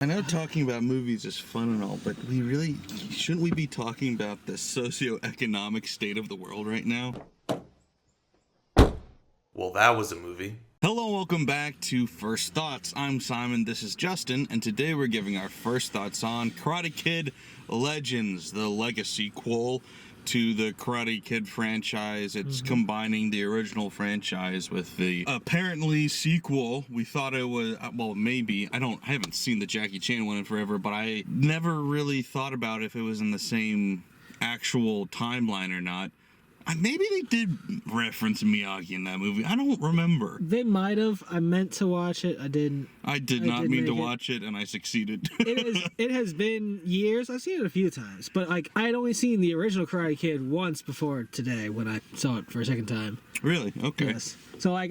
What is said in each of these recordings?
I know talking about movies is fun and all, but shouldn't we be talking about the socioeconomic state of the world right now? Well, that was a movie. Hello, welcome back to First Thoughts. I'm Simon, this is Justin, and today we're giving our first thoughts on Karate Kid Legends, the legacy sequel to the Karate Kid franchise. It's combining the original franchise with the apparently sequel. We thought it was, well, maybe. I haven't seen the Jackie Chan one in forever, but I never really thought about if it was in the same actual timeline or not. Maybe they did reference Miyagi in that movie. I don't remember. They might have. I meant to watch it. I didn't. I did not mean to watch it, and I succeeded. It has been years. I've seen it a few times, but I had only seen the original Karate Kid once before today when I saw it for a second time. Really? Okay. Yes. So I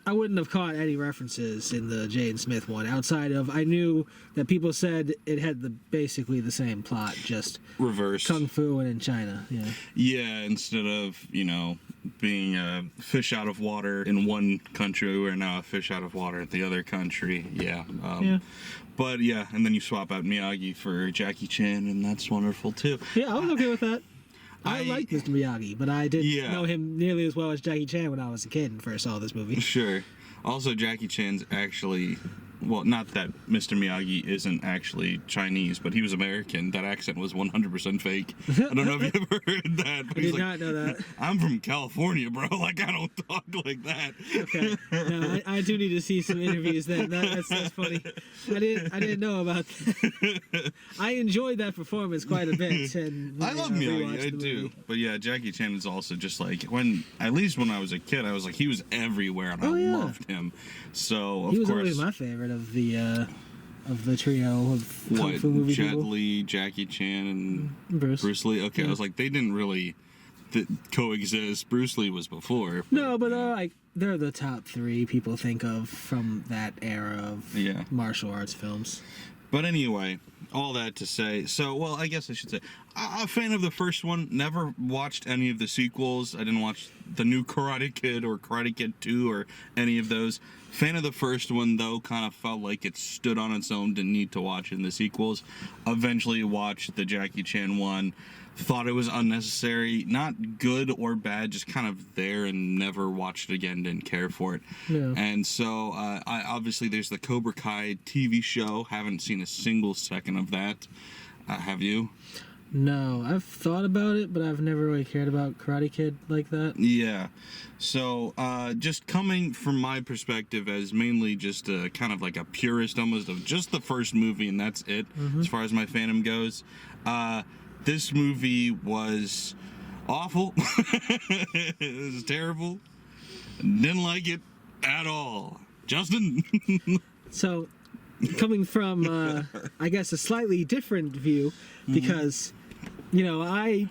wouldn't have caught any references in the Jaden Smith one outside of I knew that people said it had basically the same plot, just reverse kung fu and in China. Yeah. Yeah, instead of being a fish out of water in one country, we're now a fish out of water at the other country. Yeah. But yeah, and then you swap out Miyagi for Jackie Chan, and that's wonderful too. Yeah, I was okay with that. I like Mr. Miyagi, but I didn't know him nearly as well as Jackie Chan when I was a kid and first saw this movie. Sure. Also, Jackie Chan's actually, well, not that Mr. Miyagi isn't actually Chinese, but he was American. That accent was 100% fake. I don't know if you ever heard that. But I did not know that. I'm from California, bro. Like, I don't talk like that. Okay. No, I do need to see some interviews then. That's funny. I didn't know about that. I enjoyed that performance quite a bit. And I love Miyagi, I do. But yeah, Jackie Chan is also just like, at least when I was a kid, I was like, he was everywhere, and I loved him. So, of course. He was always my favorite of the trio of kung fu movie Jet people. Li, Jackie Chan, and Bruce Lee. Okay, I was like, they didn't really coexist. Bruce Lee was before. No, but they're the top three people think of from that era of martial arts films. But anyway, all that to say, I guess I should say, a fan of the first one, never watched any of the sequels. I didn't watch the new Karate Kid or Karate Kid 2 or any of those. Fan of the first one, though, kind of felt like it stood on its own, didn't need to watch in the sequels. Eventually watched the Jackie Chan one, thought it was unnecessary, not good or bad, just kind of there, and never watched it again, didn't care for it. Yeah. And so, obviously there's the Cobra Kai TV show, haven't seen a single second of that. Have you? No, I've thought about it, but I've never really cared about Karate Kid like that. Yeah. So, just coming from my perspective as mainly just kind of like a purist almost of just the first movie, and that's it, as far as my fandom goes. This movie was awful. It was terrible. Didn't like it at all. Justin? So, coming from, I guess, a slightly different view, because, I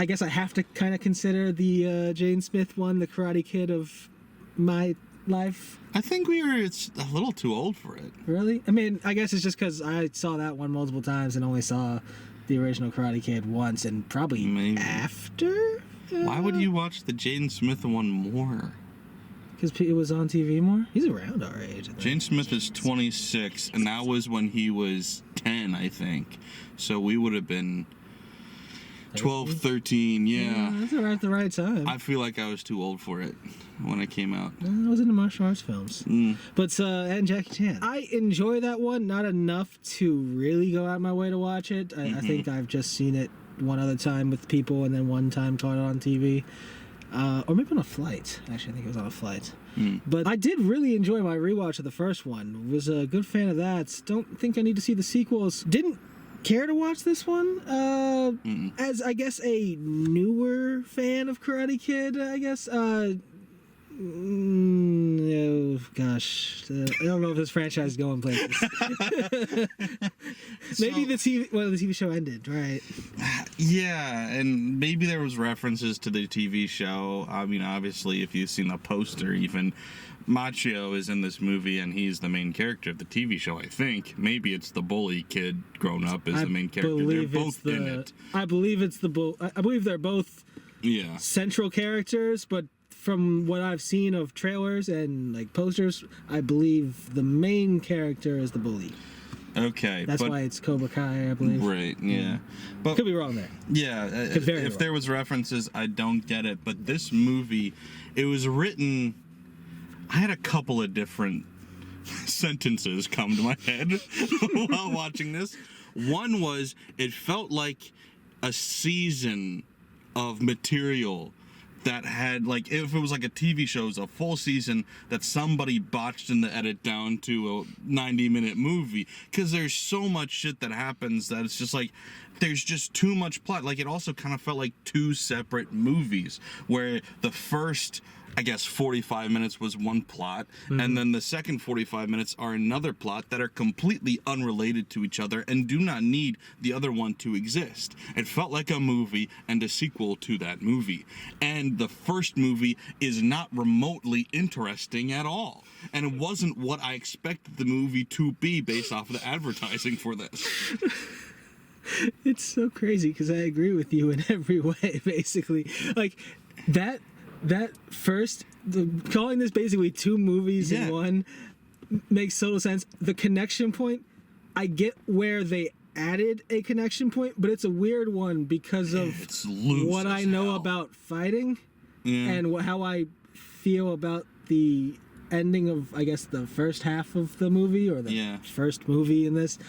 guess I have to kind of consider the Jaden Smith one, the Karate Kid of my life. I think it's a little too old for it. Really? I mean, I guess it's just because I saw that one multiple times and only saw the original Karate Kid once, and probably after. Why would you watch the Jaden Smith one more? Because it was on TV more? He's around our age. Jaden Smith is 26, and that was when he was 10, I think. So we would have been 12, 13, yeah. That's at the right time. I feel like I was too old for it when it came out. I was into martial arts films. But, and Jackie Chan. I enjoy that one, not enough to really go out my way to watch it. I think I've just seen it one other time with people, and then one time caught it on TV. Or maybe on a flight. Actually, I think it was on a flight. But I did really enjoy my rewatch of the first one. Was a good fan of that. Don't think I need to see the sequels. Didn't care to watch this one. As, I guess, a newer fan of Karate Kid, I guess. Oh, gosh. I don't know if this franchise is going places. Maybe the TV show ended, right? Yeah, and maybe there was references to the TV show. I mean, obviously, if you've seen the poster, even Machio is in this movie, and he's the main character of the TV show, I think. Maybe it's the bully kid grown up as the main character. They're both in it. I believe it's I believe they're both central characters, but from what I've seen of trailers and posters, I believe the main character is the bully. Okay. That's why it's Cobra Kai, I believe. Right, yeah. But Could be wrong there. yeah, if there was references, I don't get it. But this movie, it was written... I had a couple of different sentences come to my head while watching this. One was, it felt like a season of material that had, like, if it was like a TV show, it was a full season that somebody botched in the edit down to a 90-minute movie. Because there's so much shit that happens that it's just like, there's just too much plot. Like, it also kind of felt like two separate movies, where the first, I guess, 45 minutes was one plot, and then the second 45 minutes are another plot that are completely unrelated to each other and do not need the other one to exist. It felt like a movie and a sequel to that movie. And the first movie is not remotely interesting at all. And it wasn't what I expected the movie to be based off of the advertising for this. It's so crazy because I agree with you in every way, basically. Like, that first, calling this basically two movies in one makes total sense. The connection point, I get where they added a connection point, but it's a weird one because of what I know about fighting and how I feel about the ending of, I guess, the first half of the movie, or the first movie in this.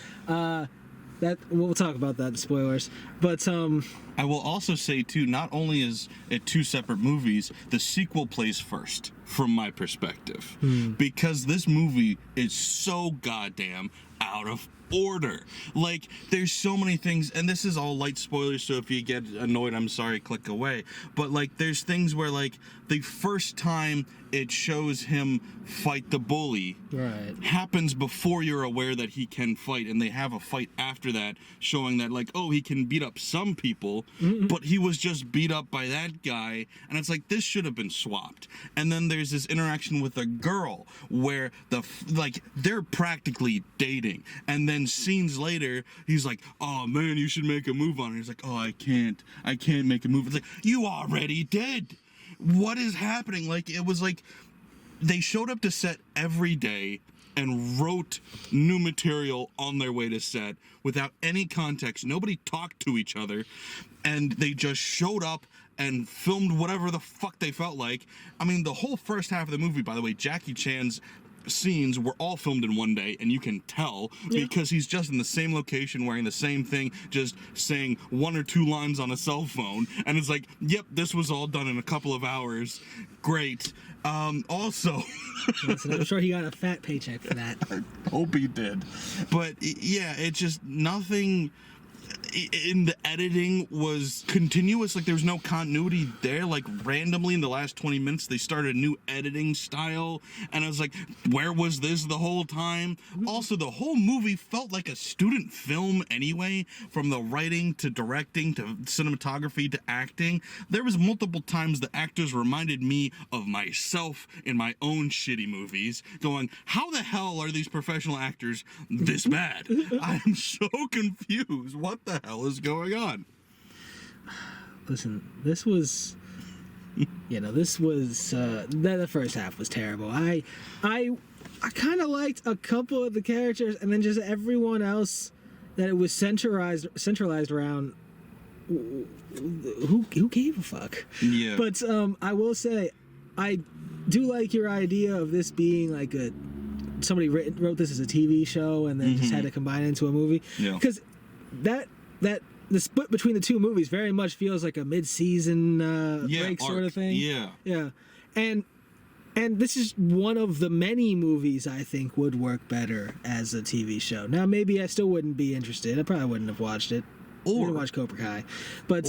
That we'll talk about that in spoilers, but I will also say too, not only is it two separate movies, the sequel plays first from my perspective, because this movie is so goddamn out of order. Like, there's so many things, and this is all light spoilers, so if you get annoyed, I'm sorry, click away. But like, there's things where, like, the first time it shows him fight the bully happens before you're aware that he can fight, and they have a fight after that showing that, like, oh, he can beat up some people, but he was just beat up by that guy, and it's like, this should have been swapped. And then there's this interaction with a girl where they're practically dating, and then scenes later he's like, oh man, you should make a move on her. He's like, oh, I can't make a move. It's like, you already did. What is happening? Like, it was like they showed up to set every day and wrote new material on their way to set without any context. Nobody talked to each other, and they just showed up and filmed whatever the fuck they felt like. I mean, the whole first half of the movie, by the way, Jackie Chan's scenes were all filmed in one day, and you can tell because he's just in the same location wearing the same thing, just saying one or two lines on a cell phone, and it's like, yep, this was all done in a couple of hours. Great. Also listen, I'm sure he got a fat paycheck for that. I hope he did. But yeah, it's just nothing in the editing was continuous. Like, there was no continuity there. Like, randomly in the last 20 minutes they started a new editing style, and I was like, where was this the whole time? Also, the whole movie felt like a student film anyway, from the writing to directing to cinematography to acting. There was multiple times the actors reminded me of myself in my own shitty movies, going, how the hell are these professional actors this bad? I'm so confused. What the hell is going on? Listen, this was, the first half was terrible. I kind of liked a couple of the characters, and then just everyone else that it was centralized around. Who gave a fuck? Yeah. But I will say, I do like your idea of this being like somebody wrote this as a TV show and then just had to combine it into a movie. Yeah. Because that the split between the two movies very much feels like a mid-season break sort of thing. Yeah. And this is one of the many movies I think would work better as a TV show. Now, maybe I still wouldn't be interested. I probably wouldn't have watched it. Or watch Cobra Kai. But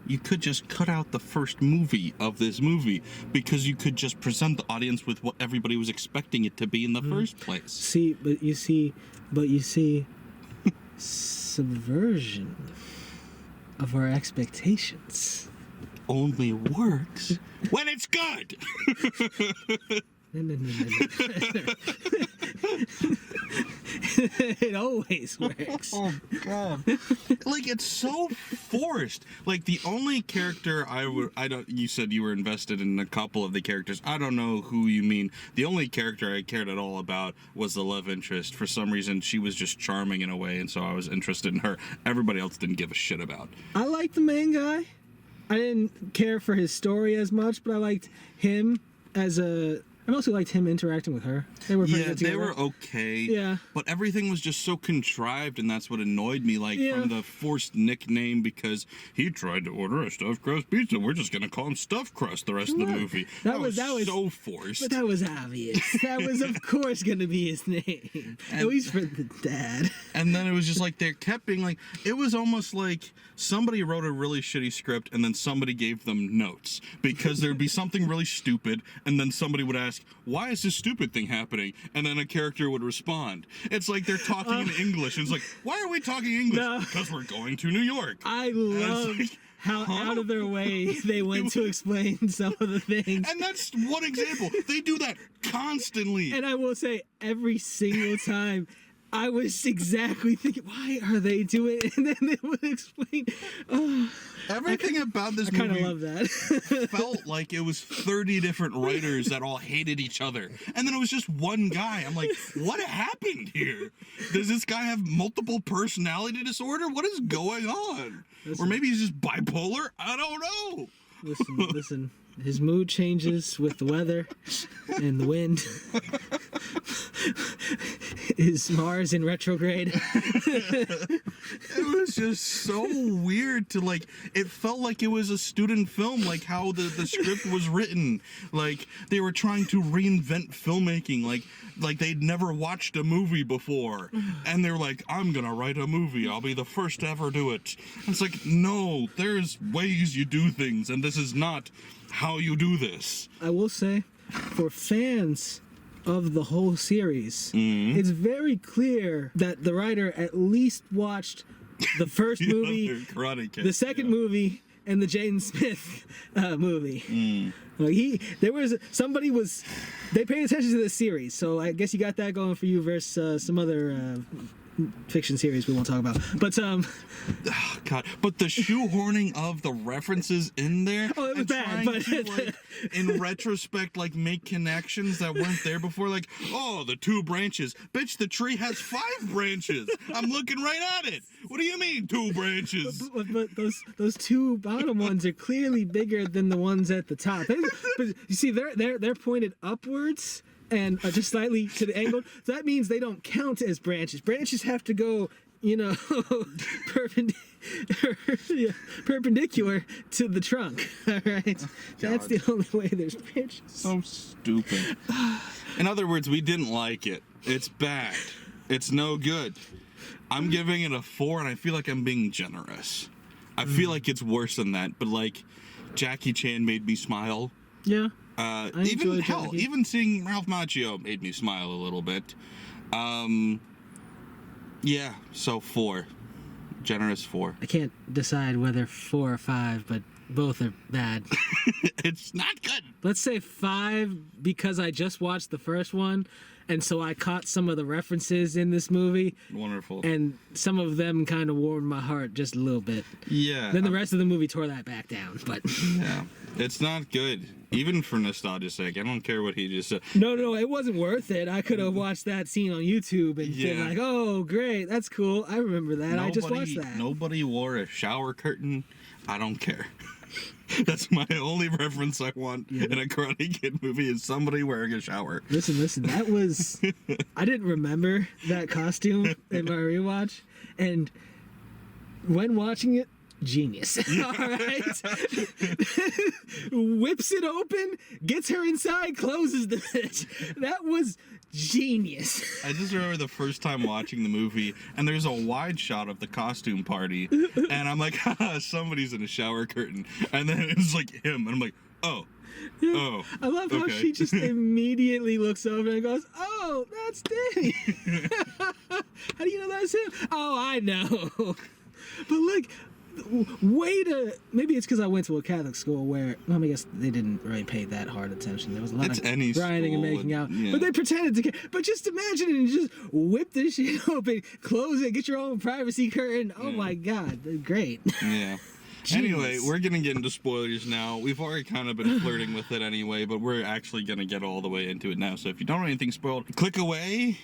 you could just cut out the first movie of this movie, because you could just present the audience with what everybody was expecting it to be in the first place. But you see subversion of our expectations only works when it's good. No. It always works. Oh god. Like, it's so forced. Like, the only character you said you were invested in a couple of the characters. I don't know who you mean. The only character I cared at all about was the love interest. For some reason, she was just charming in a way, and so I was interested in her. Everybody else didn't give a shit about. I liked the main guy. I didn't care for his story as much, but I liked him I mostly liked him interacting with her. They were pretty good together. They were okay. Yeah. But everything was just so contrived, and that's what annoyed me. Like, from the forced nickname, because he tried to order a stuffed crust pizza. We're just going to call him Stuffed Crust the rest of the movie. That was so forced. But that was obvious. That was, of course, going to be his name. At least for the dad. And then it was just like, they kept being like, it was almost like somebody wrote a really shitty script, and then somebody gave them notes. Because there'd be something really stupid, and then somebody would ask, why is this stupid thing happening? And then a character would respond. It's like they're talking in English. And it's like, why are we talking English? Because we're going to New York. I love how out of their way they went to explain some of the things. And that's one example. They do that constantly. And I will say, every single time, I was exactly thinking, why are they doing it? And then they would explain. Oh, everything about this movie, I kind of love that. felt like it was 30 different writers that all hated each other. And then it was just one guy. I'm like, what happened here? Does this guy have multiple personality disorder? What is going on? Or maybe he's just bipolar? I don't know. Listen. His mood changes with the weather and the wind. Is Mars in retrograde? It was just so weird to, like, it felt like it was a student film, like how the script was written. Like, they were trying to reinvent filmmaking, like they'd never watched a movie before. And they're like, I'm gonna write a movie. I'll be the first to ever do it. And it's like, no, there's ways you do things, and this is not how you do this. I will say, for fans of the whole series, it's very clear that the writer at least watched the first movie, Karate Kid, the second movie, and the Jaden Smith movie. Like they paid attention to this series, so I guess you got that going for you versus some other fiction series we won't talk about. But oh, God, but the shoehorning of the references in there, it was bad, but to, like, in retrospect, like, make connections that weren't there before. Like, oh, the 2 branches, bitch, the tree has 5 branches. I'm looking right at it. What do you mean 2 branches? But those 2 bottom ones are clearly bigger than the ones at the top. But you see, they're pointed upwards and just slightly to the angle. So that means they don't count as branches. Branches have to go, perpendicular to the trunk. All right, that's the only way there's branches. So stupid. In other words, we didn't like it. It's bad. It's no good. I'm giving it a 4, and I feel like I'm being generous. I feel like it's worse than that, but, like, Jackie Chan made me smile. Yeah. Even seeing Ralph Macchio made me smile a little bit. Yeah, so 4. Generous 4. I can't decide whether 4 or 5, but both are bad. It's not good. Let's say 5 because I just watched the first one, and so I caught some of the references in this movie. Wonderful. And some of them kind of warmed my heart just a little bit. Yeah. Then the rest of the movie tore that back down, but... Yeah. It's not good. Even for nostalgia's sake. I don't care what he just said. No, it wasn't worth it. I could have watched that scene on YouTube and been like, oh, great, that's cool. I remember that. I just watched that. Nobody wore a shower curtain. I don't care. That's my only reference I want in a Karate Kid movie is somebody wearing a shower. Listen, that was... I didn't remember that costume in my rewatch, and when watching it, genius. All right. Whips it open, gets her inside, closes the bitch. That was genius. I just remember the first time watching the movie, and there's a wide shot of the costume party, and I'm like, somebody's in a shower curtain. And then it's like him, and I'm like, oh. Oh, I love how she just immediately looks over and goes, oh, that's Danny. How do you know that's him? Oh, I know. But look, way to maybe it's because I went to a Catholic school where I guess they didn't really pay that hard attention. There was a lot It's of any grinding and school, making out, yeah. but they pretended to. But just imagine it and just whip this shit open, close it, get your own privacy curtain. Oh my God, great. Yeah. Anyway, we're gonna get into spoilers now. We've already kind of been flirting with it anyway, but we're actually gonna get all the way into it now. So if you don't want anything spoiled, click away,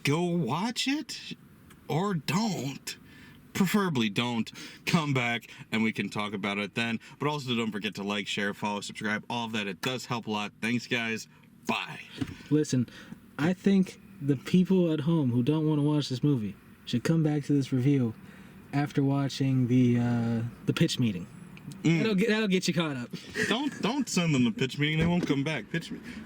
go watch it, or don't. Preferably don't. Come back and we can talk about it then. But also don't forget to like, share, follow, subscribe, all of that. It does help a lot. Thanks, guys. Bye. Listen, I think the people at home who don't want to watch this movie should come back to this review after watching the pitch meeting. That'll get you caught up. Don't send them the pitch meeting. They won't come back.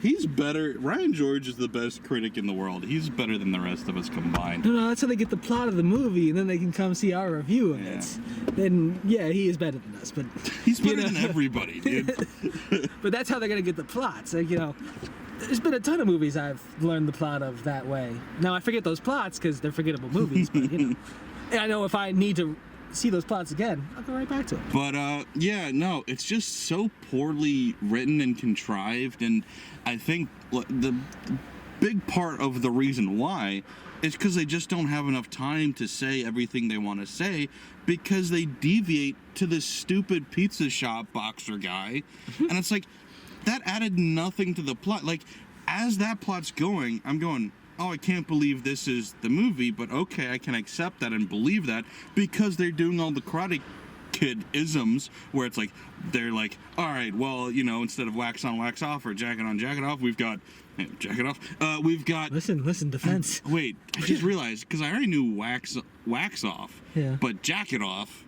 He's better. Ryan George is the best critic in the world. He's better than the rest of us combined. No, that's how they get the plot of the movie, and then they can come see our review of it. Then, yeah, he is better than us, but He's better than everybody, dude. but that's how they're gonna get the plots. Like, there's been a ton of movies I've learned the plot of that way. Now I forget those plots because they're forgettable movies, but and I know if I need to see those plots again, I'll go right back to it. But yeah, no, it's just so poorly written and contrived, and I think the big part of the reason why is because they just don't have enough time to say everything they want to say, because they deviate to this stupid pizza shop boxer guy, and it's like that added nothing to the plot. Like, as that plot's going, I'm going, oh, I can't believe this is the movie, but okay, I can accept that and believe that because they're doing all the Karate Kid isms where it's like, they're like, all right, well, instead of wax on, wax off or jacket on, jacket off, we've got jacket off. We've got. Listen, defense. Wait, I just realized because I already knew wax off, yeah, but jacket off.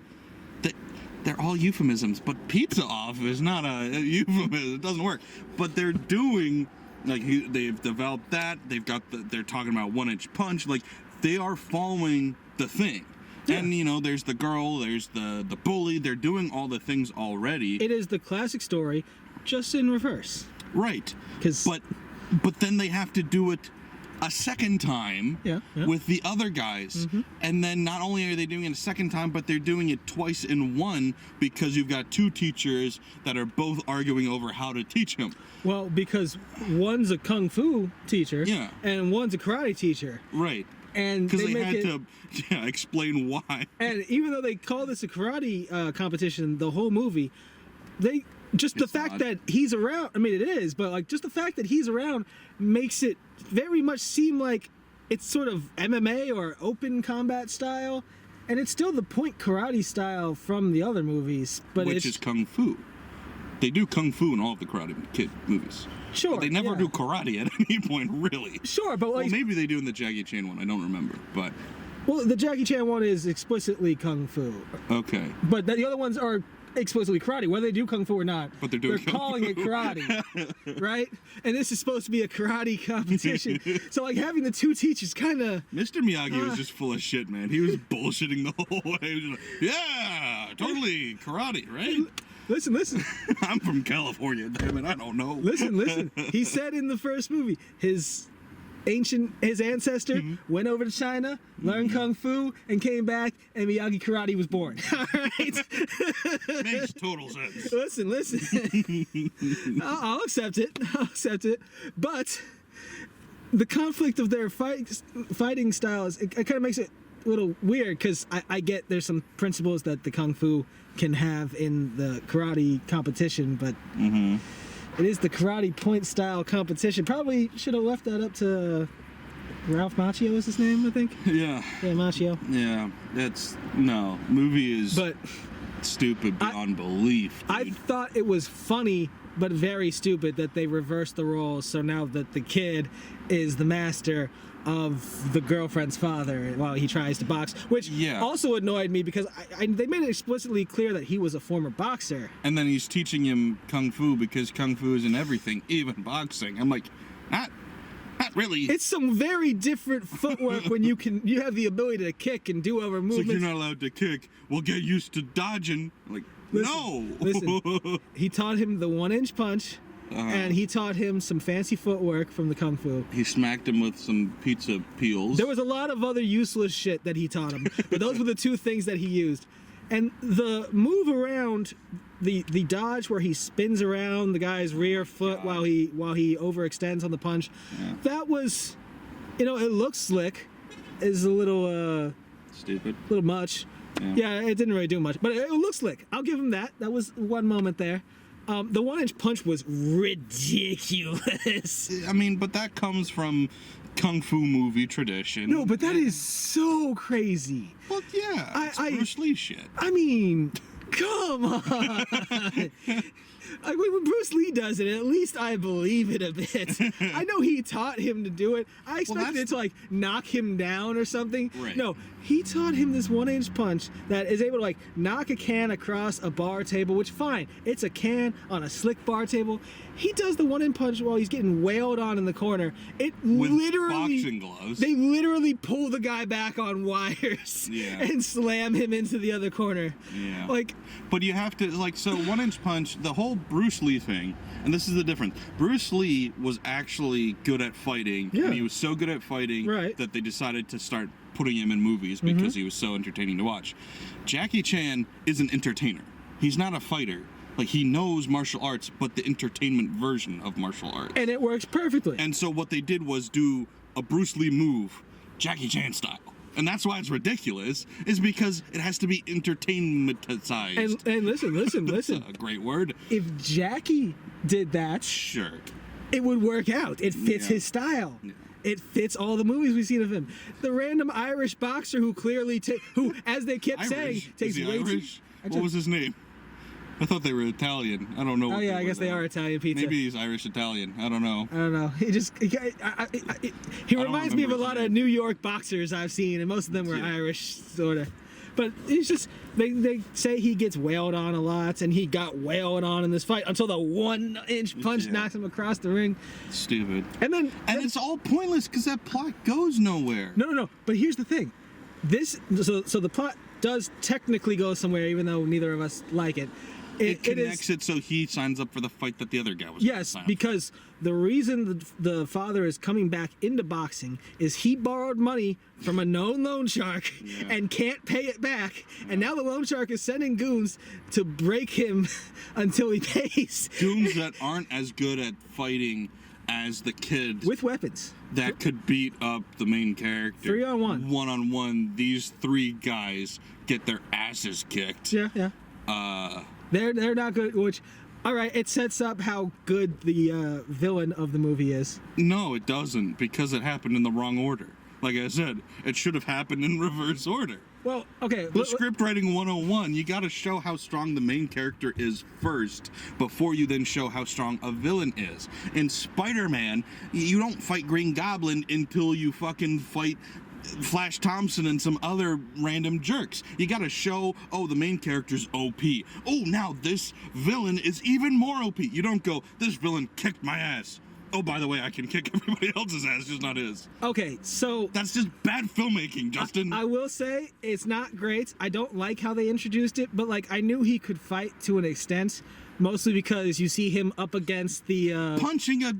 They're all euphemisms, but pizza off is not a euphemism. It doesn't work. But they're doing. Like, they've developed that. They're talking about 1-inch punch. Like, they are following the thing. Yeah. And, there's the girl, there's the bully. They're doing all the things already. It is the classic story, just in reverse. Right. But then they have to do it a second time with the other guys. Mm-hmm. And then not only are they doing it a second time, but they're doing it twice in one because you've got two teachers that are both arguing over how to teach him. Well, because one's a kung fu teacher and one's a karate teacher. Right. And because they had to explain why. And even though they call this a karate competition, the whole movie, the fact that he's around, I mean, it is, but like just the fact that he's around makes it very much seem like it's sort of MMA or open combat style, and it's still the point karate style from the other movies, but which is kung fu. They do kung fu in all of the Karate Kid movies. Sure, but they never do karate at any point, really. Sure, but well, maybe they do in the Jackie Chan one. I don't remember, but. Well, the Jackie Chan one is explicitly kung fu. Okay. But the other ones are explicitly karate, whether they do kung fu or not. But they're calling it karate, right? And this is supposed to be a karate competition. So like having the two teachers kind of. Mr. Miyagi was just full of shit, man. He was bullshitting the whole way. He was like, yeah, totally karate, right? Listen. I'm from California, damn it, I don't know. Listen. He said in the first movie, his ancestor went over to China, learned kung fu, and came back, and Miyagi Karate was born. All right? Makes total sense. Listen. I'll accept it. But the conflict of their fighting styles, it kind of makes it a little weird, because I get there's some principles that the kung fu can have in the karate competition, but it is the karate point style competition. Probably should have left that up to Ralph Macchio is his name, I think. Yeah, Macchio. Yeah, movie is stupid beyond belief, dude. I thought it was funny but very stupid that they reversed the roles, so now that the kid is the master of the girlfriend's father while he tries to box, which also annoyed me because they made it explicitly clear that he was a former boxer. And then he's teaching him kung fu because kung fu is in everything, even boxing. I'm like, not really. It's some very different footwork when you have the ability to kick and do other movements. So you're not allowed to kick. Well, get used to dodging. I'm like, listen. He taught him the 1-inch punch. And he taught him some fancy footwork from the kung fu. He smacked him with some pizza peels. There was a lot of other useless shit that he taught him, but those were the two things that he used. And the move around, the dodge where he spins around the guy's rear foot while he overextends on the punch, that was, it looks slick. Is a little stupid, a little much. Yeah, it didn't really do much, but it looks slick. I'll give him that. That was one moment there. The 1-inch punch was ridiculous. I mean, but that comes from kung fu movie tradition. No, but that is so crazy. Well, yeah, it's Bruce Lee shit. I mean, come on. When Bruce Lee does it, at least I believe it a bit. I know he taught him to do it. I expected it to like knock him down or something. Right. No, he taught him this 1-inch punch that is able to like knock a can across a bar table, which fine, it's a can on a slick bar table. He does the 1-inch punch while he's getting wailed on in the corner. It with literally boxing gloves. They literally pull the guy back on wires and slam him into the other corner. Yeah. Like, but you have to so 1-inch punch, the whole Bruce Lee thing, and this is the difference. Bruce Lee was actually good at fighting, and he was so good at fighting that they decided to start putting him in movies because he was so entertaining to watch. Jackie Chan is an entertainer. He's not a fighter. Like, he knows martial arts, but the entertainment version of martial arts. And it works perfectly. And so what they did was do a Bruce Lee move, Jackie Chan style. And that's why it's ridiculous, is because it has to be entertainmentized. And listen. That's a great word. If Jackie did that, sure, it would work out. It fits his style. Yeah. It fits all the movies we've seen of him. The random Irish boxer who clearly, who, as they kept saying, takes way Irish? What was his name? I thought they were Italian. I don't know. Oh yeah, I guess they are Italian pizza. Maybe he's Irish Italian. I don't know. He reminds me of a lot of New York boxers I've seen, and most of them were Irish, sort of. But it's just they say he gets wailed on a lot, and he got wailed on in this fight until the 1-inch punch knocks him across the ring. Stupid. And it's all pointless because that plot goes nowhere. No. But here's the thing. So the plot does technically go somewhere, even though neither of us like it. It connects it so he signs up for the fight that the other guy was. Yes, because the reason the father is coming back into boxing is he borrowed money from a known loan shark and can't pay it back, and now the loan shark is sending goons to break him until he pays. Goons that aren't as good at fighting as the kid with weapons that could beat up the main character. 3-on-1. 1-on-1. These 3 guys get their asses kicked. Yeah. They're not good, which, all right, it sets up how good the villain of the movie is. No, it doesn't, because it happened in the wrong order. Like I said, it should have happened in reverse order. Well, okay. The script writing 101, you got to show how strong the main character is first before you then show how strong a villain is. In Spider-Man, you don't fight Green Goblin until you fucking fight Flash Thompson and some other random jerks. You gotta show, the main character's OP. Oh, now this villain is even more OP. You don't go, this villain kicked my ass. Oh, by the way, I can kick everybody else's ass, just not his. Okay, so that's just bad filmmaking, Justin. I will say it's not great. I don't like how they introduced it, but like I knew he could fight to an extent. Mostly because you see him up against the... punching a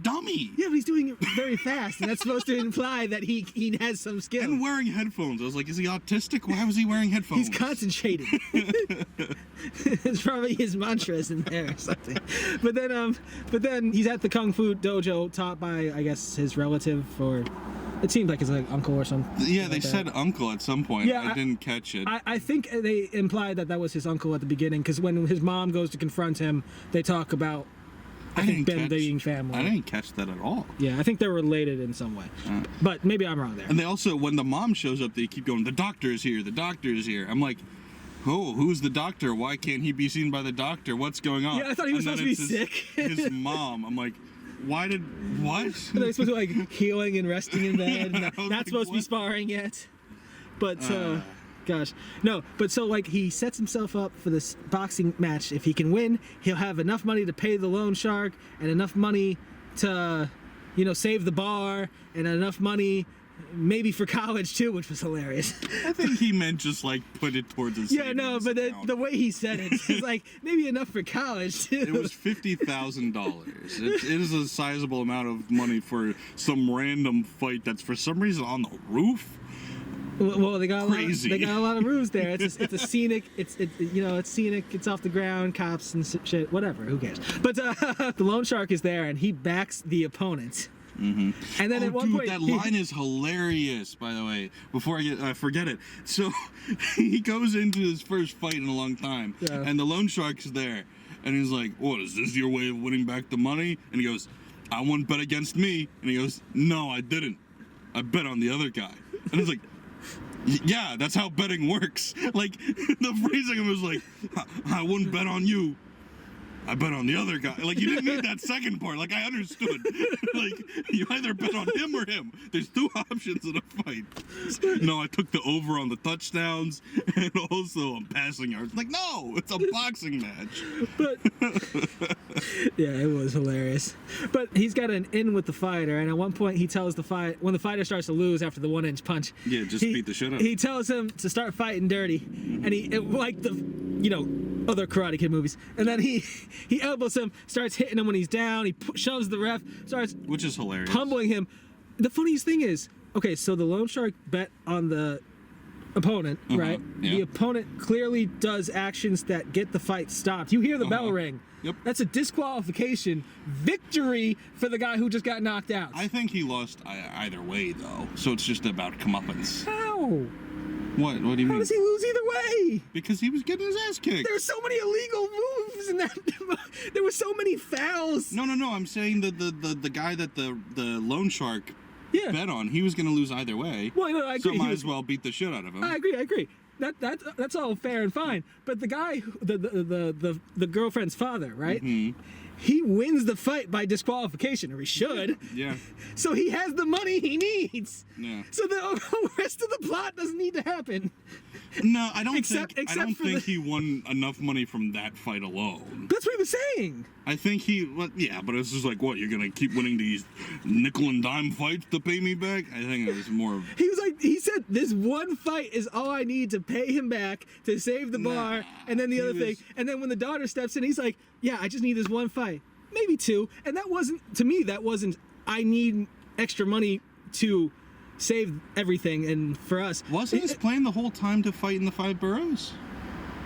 dummy. Yeah, but he's doing it very fast, and that's supposed to imply that he has some skill. And wearing headphones. I was like, is he autistic? Why was he wearing headphones? He's concentrating. It's probably his mantras in there or something. But then he's at the Kung Fu dojo taught by, I guess, his relative or... It seemed like his uncle or something. Yeah, they said uncle at some point. Yeah, I didn't catch it. I think they implied that was his uncle at the beginning, because when his mom goes to confront him, they talk about, I think, being family. I didn't catch that at all. Yeah, I think they're related in some way. But maybe I'm wrong there. And they also, when the mom shows up, they keep going, the doctor is here, the doctor is here. I'm like, oh, who's the doctor? Why can't he be seen by the doctor? What's going on? Yeah, I thought he was supposed to be sick. His mom. I'm like, what? Are they supposed to be like healing and resting in bed? Not supposed to be sparring yet. But gosh, no. But so like he sets himself up for this boxing match. If he can win, he'll have enough money to pay the loan shark and enough money to, save the bar and enough money. Maybe for college too, which was hilarious. I think he meant just like put it towards his savings but account. the way he said it, it's like maybe enough for college too. It was $50,000. It is a sizable amount of money for some random fight that's for some reason on the roof. Well, they got Crazy. They got a lot of roofs there. It's a scenic. It's scenic. It's off the ground. Cops and shit. Whatever. Who cares? But the loan shark is there, and he backs the opponent. Mm-hmm. And then at one point, that line is hilarious. By the way, before I forget it, so he goes into his first fight in a long time, and the loan shark's there, and he's like, "What is this? Your way of winning back the money?" And he goes, "I won't bet against me." And he goes, "No, I didn't. I bet on the other guy." And it's like, yeah, that's how betting works. Like, the phrasing of it was like, "I wouldn't bet on you. I bet on the other guy." Like, you didn't need that second part. Like, I understood. Like, you either bet on him or him. There's two options in a fight. No, I took the over on the touchdowns and also on passing yards. Like, no, it's a boxing match. But yeah, it was hilarious. But he's got an in with the fighter, and at one point he tells when the fighter starts to lose after the 1-inch punch. Yeah, just beat the shit out of him. He tells him to start fighting dirty, and like the other Karate Kid movies, and then he elbows him, starts hitting him when he's down. He shoves the ref, starts, which is hilarious, humbling him. The funniest thing is, okay, so the loan shark bet on the opponent, right? Yeah. The opponent clearly does actions that get the fight stopped. You hear the bell ring. Yep. That's a disqualification. Victory for the guy who just got knocked out. I think he lost either way, though. So it's just about comeuppance. How? What do you mean? How does he lose either way? Because he was getting his ass kicked. There's so many illegal moves in that. There were so many fouls. No. I'm saying that the guy that the loan shark bet on, he was going to lose either way. Well, no, I agree. So might as well beat the shit out of him. I agree. That's all fair and fine. But the guy, the girlfriend's father, right? Mm-hmm. He wins the fight by disqualification, or he should. Yeah. So he has the money he needs. Yeah. So the rest of the plot doesn't need to happen. No, I don't think he won enough money from that fight alone. That's what he was saying. I think but it's just like, what, you're gonna keep winning these nickel and dime fights to pay me back? I think it was more of... He said this one fight is all I need to pay him back to save the bar, and then the other thing, and then when the daughter steps in, he's like, yeah, I just need this one fight, maybe two, and that wasn't, I need extra money to save everything, and for us... Wasn't his plan the whole time to fight in the 5 boroughs?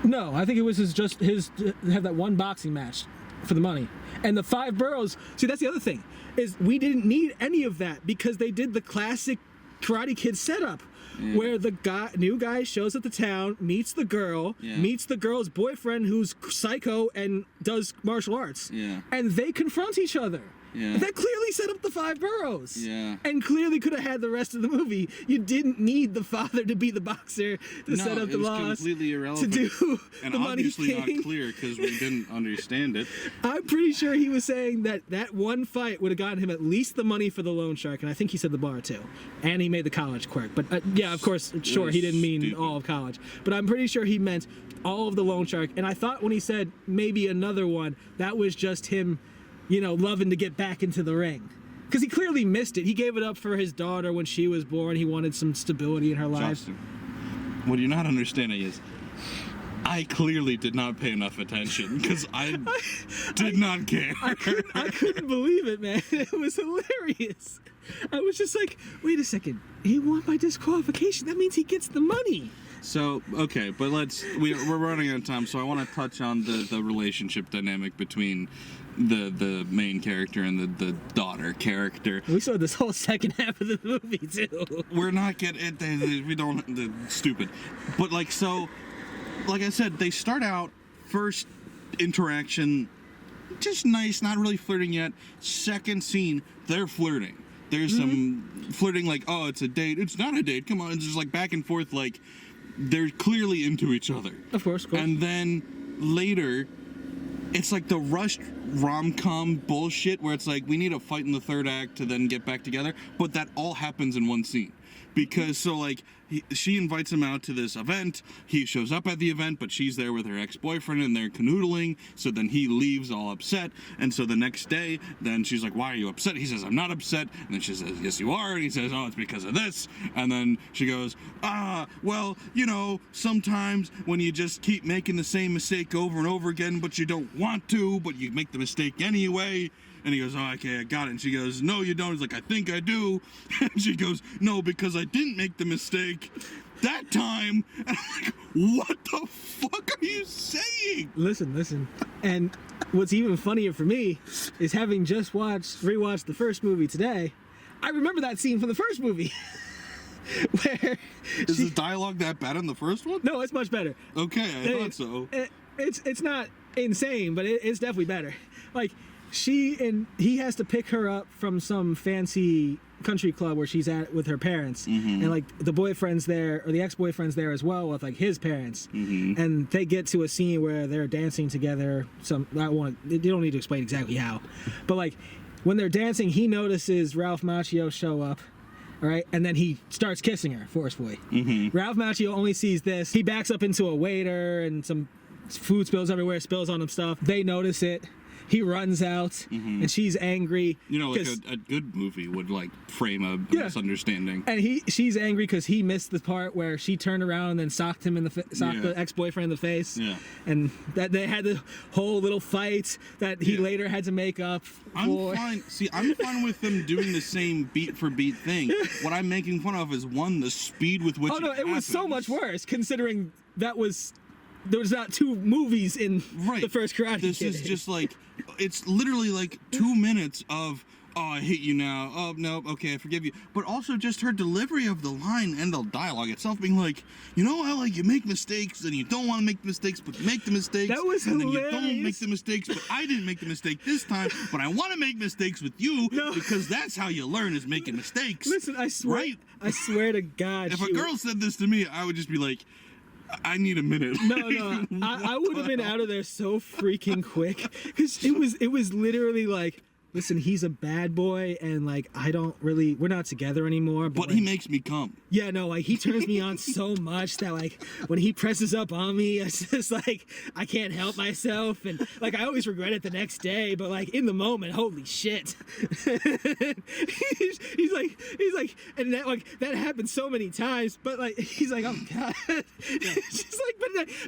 No, I think it was just his to have that one boxing match for the money. And the 5 boroughs, see, that's the other thing, is we didn't need any of that because they did the classic Karate Kid setup. Yeah. Where the new guy shows up to town, meets the girl, meets the girl's boyfriend who's psycho and does martial arts. Yeah. And they confront each other. Yeah. That clearly set up the 5 boroughs. Yeah. And clearly could have had the rest of the movie. You didn't need the father to be the boxer to set up the laws. It was completely irrelevant. To do and the money obviously thing. Not clear because we didn't understand it. I'm pretty sure he was saying that one fight would have gotten him at least the money for the loan shark, and I think he said the bar too. And he made the college quirk. But yeah, of course, sure, he didn't mean all of college. But I'm pretty sure he meant all of the loan shark. And I thought when he said maybe another one, that was just him, loving to get back into the ring. Because he clearly missed it. He gave it up for his daughter when she was born. He wanted some stability in her life. Justin, what you're not understanding is I clearly did not pay enough attention because I did not care. I couldn't believe it, man. It was hilarious. I was just like, wait a second. He won by disqualification. That means he gets the money. So, okay, but we're running out of time, so I want to touch on the relationship dynamic between the main character and the daughter character. We saw this whole second half of the movie, too. We're not getting it. We don't... Stupid. But, like I said, they start out, first interaction, just nice, not really flirting yet. Second scene, they're flirting. There's some flirting like, oh, it's a date. It's not a date. Come on. It's just like back and forth, like... They're clearly into each other. Of course. And then later, it's like the rushed rom-com bullshit where it's like, we need a fight in the third act to then get back together. But that all happens in one scene. Because, she invites him out to this event. He shows up at the event, but she's there with her ex-boyfriend, and they're canoodling. So then he leaves all upset. And so the next day, then she's like, why are you upset? He says, I'm not upset. And then she says, yes, you are. And he says, oh, it's because of this. And then she goes, well, sometimes when you just keep making the same mistake over and over again, but you don't want to, but you make the mistake anyway. And he goes, oh, okay, I got it. And she goes, no, you don't. He's like, I think I do. And she goes, no, because I didn't make the mistake. that time. And I'm like, what the fuck are you saying? Listen. And what's even funnier for me is having just rewatched the first movie today, I remember that scene from the first movie. Where is the dialogue that bad in the first one? No, it's much better. Okay, I thought so. It's not insane, but it's definitely better. Like, he has to pick her up from some fancy country club where she's at with her parents, and like the boyfriend's there, or the ex-boyfriend's there as well with like his parents, and they get to a scene where they're dancing together. You don't need to explain exactly how, but like when they're dancing, he notices Ralph Macchio show up. All right, and then he starts kissing her forcefully. Ralph Macchio only sees this. He backs up into a waiter, and some food spills everywhere, spills on him stuff. They notice it. He runs out, and she's angry. You know, like a good movie would like frame a misunderstanding. And she's angry because he missed the part where she turned around and then socked the ex-boyfriend in the face. Yeah. And that they had the whole little fight that he later had to make up for. I'm fine. See, I'm fine with them doing the same beat for beat thing. What I'm making fun of is the speed with which. Oh no, it was so much worse considering there was not 2 movies in the first Karate Kid. This is just like, it's literally like 2 minutes of, oh, I hate you now. Oh, no, okay, I forgive you. But also just her delivery of the line and the dialogue itself being like, you know how like you make mistakes and you don't want to make the mistakes, but you make the mistakes. That was and hilarious. then you don't make the mistakes, but I didn't make the mistake this time, but I want to make mistakes with you because that's how you learn is making mistakes. Listen, I swear to God. If a girl said this to me, I would just be like, I need a minute. No, I would have been out of there so freaking quick because it was literally like, listen, he's a bad boy, and like we're not together anymore. But he makes me come. Yeah, no, like he turns me on so much that like when he presses up on me, it's just like I can't help myself, and like I always regret it the next day. But like in the moment, holy shit, he's like, and that happened so many times. But like he's like, oh god, it's just like,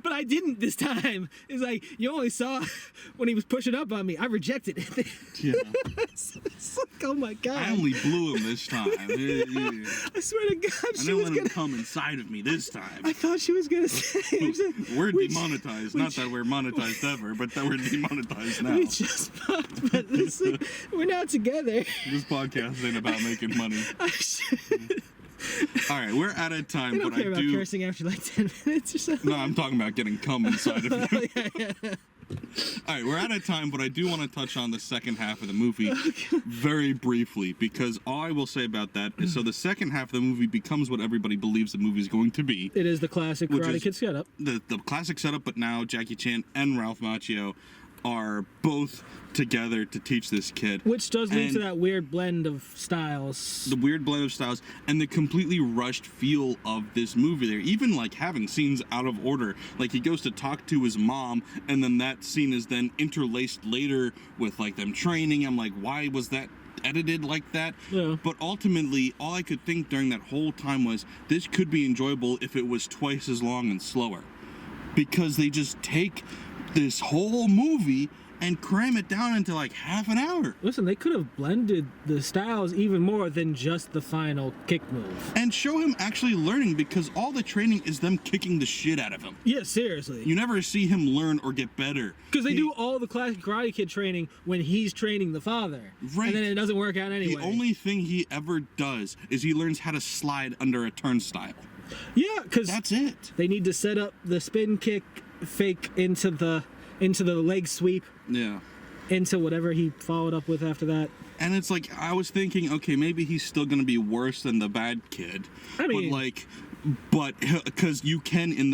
but I didn't this time. It's like you only saw when he was pushing up on me. I rejected it. Yeah. It's like, oh my god! I only blew him this time. I swear to God, I didn't let him come inside of me this time. I thought she was gonna say we're demonetized. Not that we're monetized ever, but that we're demonetized now. We just fucked, but listen, we're not together. This podcast ain't about making money. All right, we're out of time, I don't care about cursing after like 10 minutes or something. No, I'm talking about getting cum inside of you. Yeah. All right, we're out of time, but I do want to touch on the second half of the movie very briefly, because all I will say about that is, so the second half of the movie becomes what everybody believes the movie is going to be. It is the classic Karate Kid setup. The classic setup, but now Jackie Chan and Ralph Macchio are both together to teach this kid. Which does lead to that weird blend of styles. The weird blend of styles and the completely rushed feel of this movie. They're even like having scenes out of order. Like he goes to talk to his mom and then that scene is then interlaced later with like them training. I'm like, why was that edited like that? Yeah. But ultimately, all I could think during that whole time was this could be enjoyable if it was twice as long and slower. Because they just take this whole movie and cram it down into like half an hour. Listen, they could have blended the styles even more than just the final kick move. And show him actually learning, because all the training is them kicking the shit out of him. Yeah, seriously. You never see him learn or get better. Because they do all the classic Karate Kid training when he's training the father. Right. And then it doesn't work out anyway. The only thing he ever does is he learns how to slide under a turnstile. Yeah, because that's it. They need to set up the spin kick fake into the leg sweep. Yeah. Into whatever he followed up with after that. And it's like, I was thinking, okay, maybe he's still going to be worse than the bad kid. I mean, but because you can in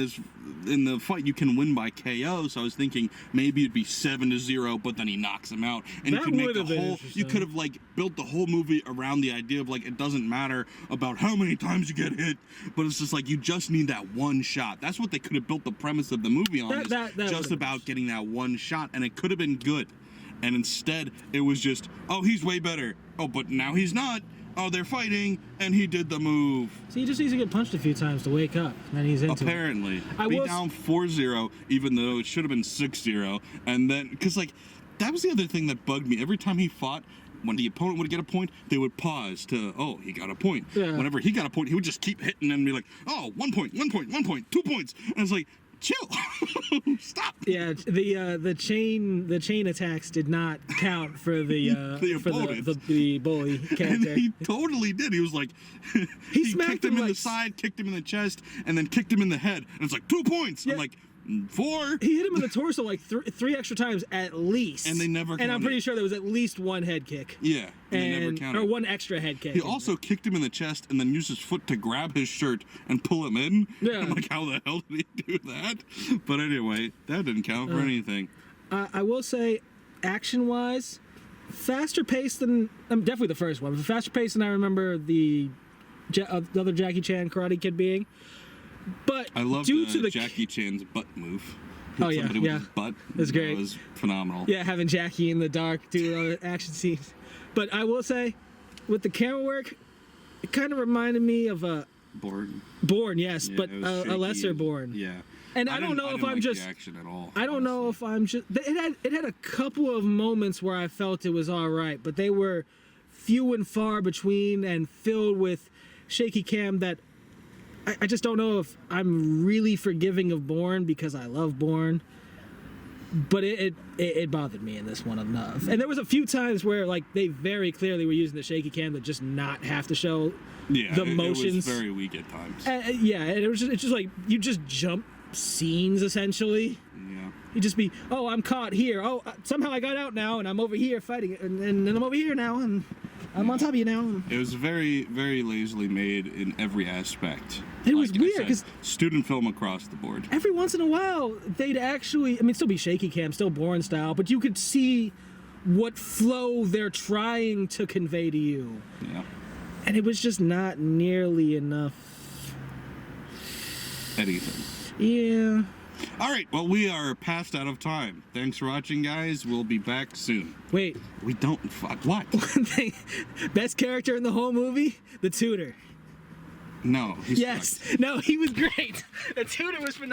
the fight, you can win by KO. So I was thinking maybe it'd be 7-0, but then he knocks him out, and that you could make the whole. You could have like built the whole movie around the idea of like it doesn't matter about how many times you get hit, but it's just like you just need that one shot. That's what they could have built the premise of the movie on. That just about getting that one shot, and it could have been good. And instead, it was just, oh, he's way better. Oh, but now he's not. Oh, they're fighting, and he did the move. So he just needs to get punched a few times to wake up, and then he's into Apparently. Be down 4-0, even though it should have been 6-0. And then, because, like, that was the other thing that bugged me. Every time he fought, when the opponent would get a point, they would pause to, oh, he got a point. Yeah. Whenever he got a point, he would just keep hitting and be like, oh, 1 point, 1 point, 1 point, 2 points. And I was like, chill, stop. Yeah, the chain attacks did not count for the the bully character. And he totally did. He was like, he smacked kicked him him in the like side, kicked him in the chest, and then kicked him in the head. And it's like 2 points. Yeah. I'm like, 4. He hit him in the torso like three extra times at least. And they never And I'm counted. pretty sure there was at least one head kick. Yeah, and they never counted. Or one extra head kick. He also kicked him in the chest and then used his foot to grab his shirt and pull him in. Yeah. I'm like, how the hell did he do that? But anyway, that didn't count for anything. I will say, action-wise, faster paced than definitely the first one, but faster paced than I remember the other Jackie Chan Karate Kid being. But I love due to the Jackie Chan's butt move. Oh, yeah, Somebody with yeah. his butt. That's great. That was phenomenal. Yeah, having Jackie in the dark doing all the action scenes. But I will say, with the camera work, it kind of reminded me of a Bourne, yes, Yeah, but it was a lesser shaky. Bourne. Yeah. And I don't know if I'm like just. the action at all. I don't know if I'm just. It had a couple of moments where I felt it was all right, but they were few and far between and filled with shaky cam that I just don't know if I'm really forgiving of Bourne because I love Bourne. But it bothered me in this one enough. And there was a few times where like they very clearly were using the shaky cam to just not have to show the motions. It was very weak at times. Yeah, and it's just like you just jump scenes essentially. Yeah. You just be, oh, I'm caught here. Oh, somehow I got out now, and I'm over here fighting, and then I'm over here now, and I'm on top of you now. It was very, very lazily made in every aspect. It was Like I weird, said, 'cause student film across the board. Every once in a while, they'd actually, I mean, still be shaky cam, still Bourne style, but you could see what flow they're trying to convey to you. Yeah. And it was just not nearly enough. Anything. Yeah. All right. Well, we are past out of time. Thanks for watching, guys. We'll be back soon. Wait. We don't. Fuck. What? One thing. Best character in the whole movie? The tutor. No. He's Yes. No, he was great. The tutor was phenomenal.